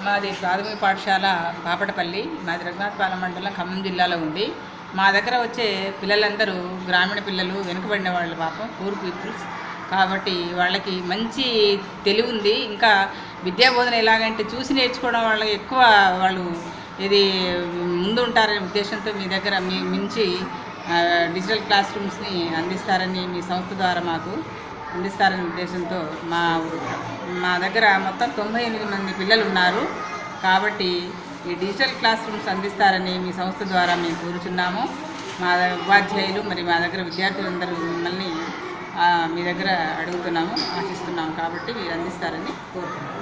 మాది ప్రాథమిక పాఠశాల బాపటపల్లి, మాది రఘునాథపాలెం మండలం ఖమ్మం జిల్లాలో ఉంది. మా దగ్గర వచ్చే పిల్లలందరూ గ్రామీణ పిల్లలు, వెనుకబడిన వాళ్ళు, పాపం పూర్ పీపుల్స్ కాబట్టి వాళ్ళకి మంచి తెలివి ఉంది. ఇంకా విద్యాబోధన ఎలాగంటే చూసి నేర్చుకోవడం వాళ్ళకి ఎక్కువ వాళ్ళు ఇది ముందు ఉంటారనే ఉద్దేశంతో మీ దగ్గర మించి డిజిటల్ క్లాస్ రూమ్స్ని అందిస్తారని మీ సంస్థ ద్వారా మాకు అందిస్తారనే ఉద్దేశంతో మా దగ్గర మొత్తం 98 మంది పిల్లలు ఉన్నారు. కాబట్టి ఈ డిజిటల్ క్లాస్ రూమ్స్ అందిస్తారని మీ సంస్థ ద్వారా మేము కోరుచున్నాము. మా ఉపాధ్యాయులు మరి మా దగ్గర విద్యార్థులందరూ మిమ్మల్ని మీ దగ్గర అడుగుతున్నాము, ఆశిస్తున్నాము. కాబట్టి మీరు అందిస్తారని కోరుతున్నాము.